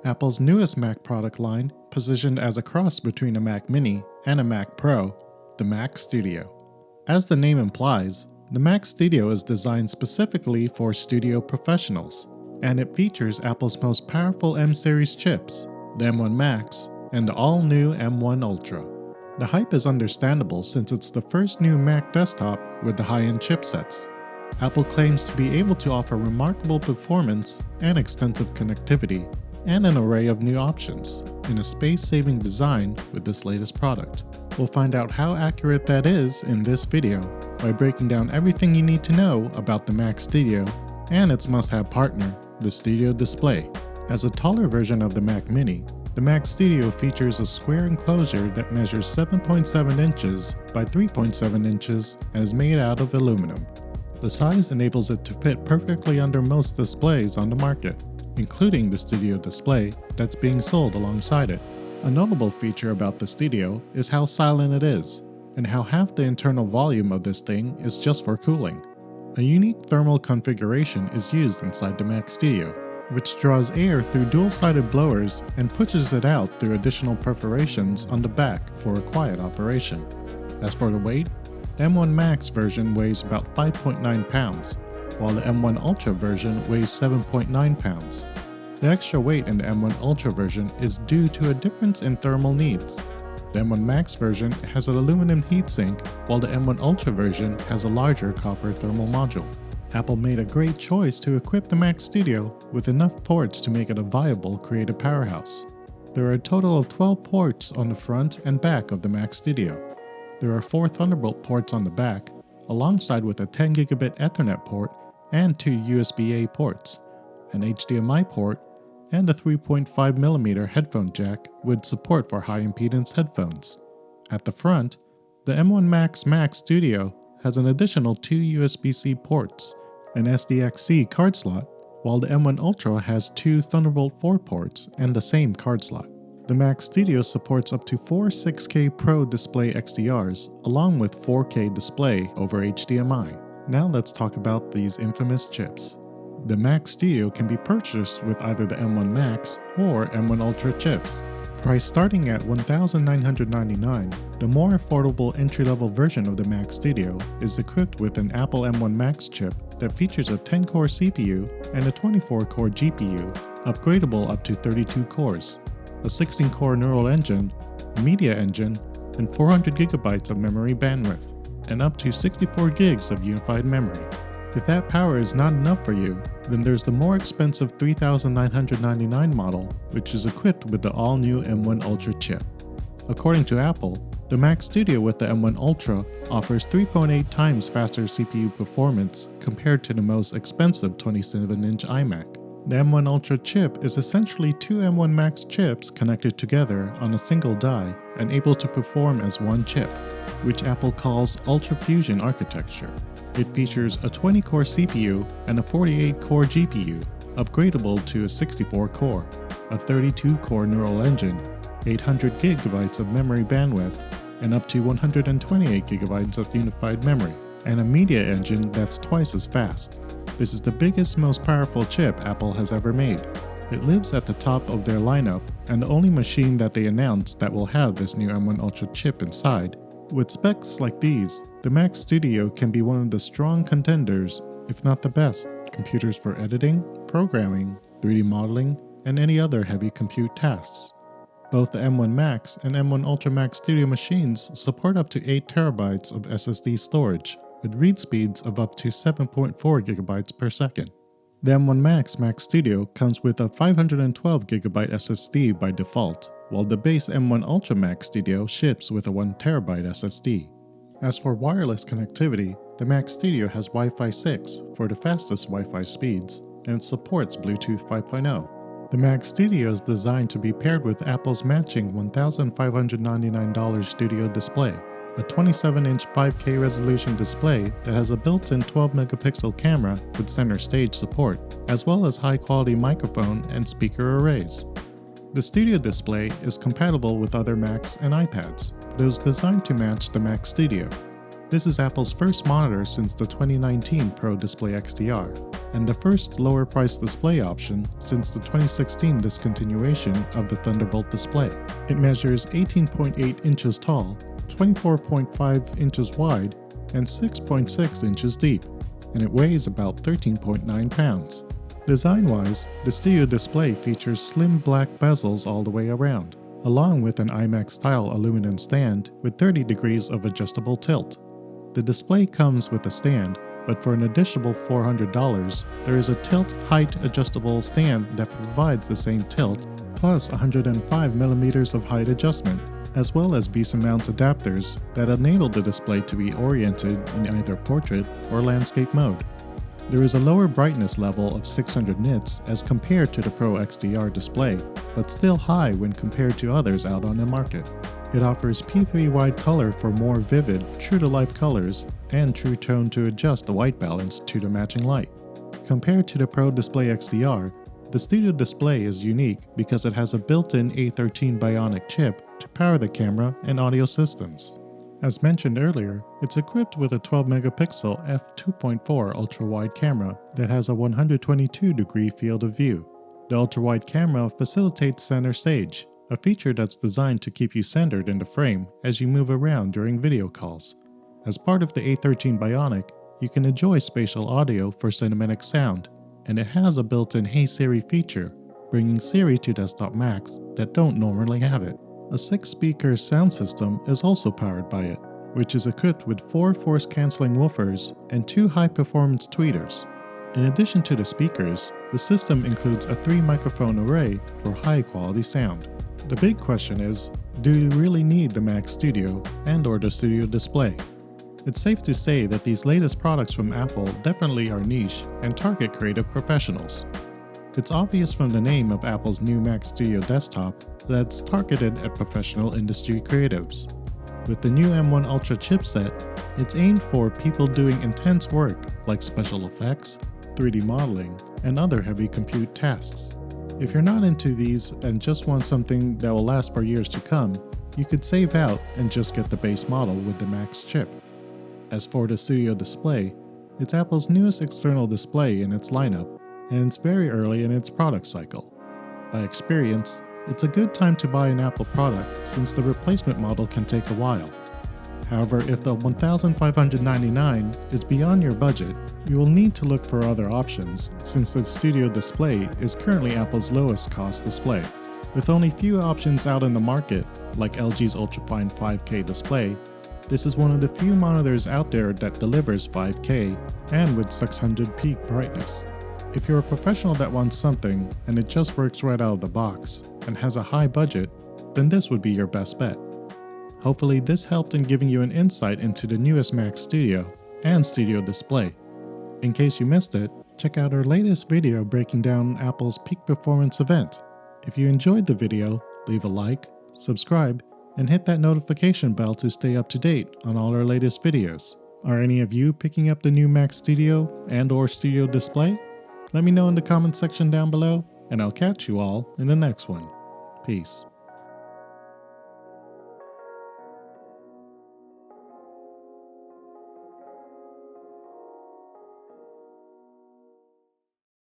Apple's newest Mac product line, positioned as a cross between a Mac Mini and a Mac Pro, the Mac Studio. As the name implies, the Mac Studio is designed specifically for studio professionals, and it features Apple's most powerful M-series chips, the M1 Max and the all-new M1 Ultra. The hype is understandable since it's the first new Mac desktop with the high-end chipsets. Apple claims to be able to offer remarkable performance and extensive connectivity, and an array of new options in a space-saving design with this latest product. We'll find out how accurate that is in this video by breaking down everything you need to know about the Mac Studio and its must-have partner, the Studio Display. As a taller version of the Mac Mini, the Mac Studio features a square enclosure that measures 7.7 inches by 3.7 inches and is made out of aluminum. The size enables it to fit perfectly under most displays on the market, including the Studio Display that's being sold alongside it. A notable feature about the Studio is how silent it is, and how half the internal volume of this thing is just for cooling. A unique thermal configuration is used inside the Mac Studio, which draws air through dual-sided blowers and pushes it out through additional perforations on the back for a quiet operation. As for the weight, the M1 Max version weighs about 5.9 pounds, while the M1 Ultra version weighs 7.9 pounds. The extra weight in the M1 Ultra version is due to a difference in thermal needs. The M1 Max version has an aluminum heatsink, while the M1 Ultra version has a larger copper thermal module. Apple made a great choice to equip the Mac Studio with enough ports to make it a viable creative powerhouse. There are a total of 12 ports on the front and back of the Mac Studio. There are 4 Thunderbolt ports on the back, alongside with a 10GB Ethernet port and 2 USB-A ports, an HDMI port, and a 3.5mm headphone jack with support for high-impedance headphones. At the front, the M1 Max Mac Studio has an additional 2 USB-C ports, an SDXC card slot, while the M1 Ultra has 2 Thunderbolt 4 ports and the same card slot. The Mac Studio supports up to 4 6K Pro Display XDRs along with 4K display over HDMI. Now let's talk about these infamous chips. The Mac Studio can be purchased with either the M1 Max or M1 Ultra chips. Priced starting at $1,999, the more affordable entry-level version of the Mac Studio is equipped with an Apple M1 Max chip that features a 10-core CPU and a 24-core GPU, upgradable up to 32 cores, a 16-core neural engine, a media engine, and 400GB of memory bandwidth, and up to 64 gigs of unified memory. If that power is not enough for you, then there's the more expensive $3,999 model, which is equipped with the all-new M1 Ultra chip. According to Apple, the Mac Studio with the M1 Ultra offers 3.8 times faster CPU performance compared to the most expensive 27-inch iMac. The M1 Ultra chip is essentially 2 M1 Max chips connected together on a single die and able to perform as one chip, which Apple calls Ultra Fusion architecture. It features a 20-core CPU and a 48-core GPU, upgradable to a 64-core, a 32-core neural engine, 800 GB of memory bandwidth, and up to 128 GB of unified memory, and a media engine that's twice as fast. This is the biggest, most powerful chip Apple has ever made. It lives at the top of their lineup and the only machine that they announced that will have this new M1 Ultra chip inside. With specs like these, the Mac Studio can be one of the strong contenders, if not the best, computers for editing, programming, 3D modeling, and any other heavy compute tasks. Both the M1 Max and M1 Ultra Mac Studio machines support up to 8 TB of SSD storage, with read speeds of up to 7.4 GB per second. The M1 Max Mac Studio comes with a 512 GB SSD by default, while the base M1 Ultra Mac Studio ships with a 1 TB SSD. As for wireless connectivity, the Mac Studio has Wi-Fi 6 for the fastest Wi-Fi speeds and supports Bluetooth 5.0. The Mac Studio is designed to be paired with Apple's matching $1,599 Studio Display, a 27-inch 5K resolution display that has a built-in 12-megapixel camera with center stage support, as well as high-quality microphone and speaker arrays. The Studio Display is compatible with other Macs and iPads, but it was designed to match the Mac Studio. This is Apple's first monitor since the 2019 Pro Display XDR, and the first lower-priced display option since the 2016 discontinuation of the Thunderbolt display. It measures 18.8 inches tall, 24.5 inches wide, and 6.6 inches deep, and it weighs about 13.9 pounds. Design-wise, the Studio Display features slim black bezels all the way around, along with an IMAX-style aluminum stand with 30 degrees of adjustable tilt. The display comes with a stand, but for an additional $400, there is a tilt height adjustable stand that provides the same tilt, plus 105mm of height adjustment, as well as VESA mount adapters that enable the display to be oriented in either portrait or landscape mode. There is a lower brightness level of 600 nits as compared to the Pro XDR display, but still high when compared to others out on the market. It offers P3 wide color for more vivid, true-to-life colors, and true tone to adjust the white balance to the matching light. Compared to the Pro Display XDR, the Studio Display is unique because it has a built-in A13 Bionic chip to power the camera and audio systems. As mentioned earlier, it's equipped with a 12-megapixel f2.4 ultra-wide camera that has a 122-degree field of view. The ultra-wide camera facilitates center stage, a feature that's designed to keep you centered in the frame as you move around during video calls. As part of the A13 Bionic, you can enjoy spatial audio for cinematic sound, and it has a built-in Hey Siri feature, bringing Siri to desktop Macs that don't normally have it. A 6-speaker sound system is also powered by it, which is equipped with 4 force-canceling woofers and 2 high-performance tweeters. In addition to the speakers, the system includes a 3-microphone array for high-quality sound. The big question is, do you really need the Mac Studio and/or the Studio Display? It's safe to say that these latest products from Apple definitely are niche and target creative professionals. It's obvious from the name of Apple's new Mac Studio desktop that it's targeted at professional industry creatives. With the new M1 Ultra chipset, it's aimed for people doing intense work like special effects, 3D modeling, and other heavy compute tasks. If you're not into these and just want something that will last for years to come, you could save out and just get the base model with the Max chip. As for the Studio Display, it's Apple's newest external display in its lineup, and it's very early in its product cycle. By experience, it's a good time to buy an Apple product since the replacement model can take a while. However, if the $1,599 is beyond your budget, you will need to look for other options since the Studio Display is currently Apple's lowest cost display. With only few options out in the market, like LG's ultrafine 5K display, this is one of the few monitors out there that delivers 5K and with 600 peak brightness. If you're a professional that wants something and it just works right out of the box and has a high budget, then this would be your best bet. Hopefully this helped in giving you an insight into the newest Mac Studio and Studio Display. In case you missed it, check out our latest video breaking down Apple's peak performance event. If you enjoyed the video, leave a like, subscribe, and hit that notification bell to stay up to date on all our latest videos. Are any of you picking up the new Mac Studio and/or Studio Display? Let me know in the comments section down below, and I'll catch you all in the next one. Peace.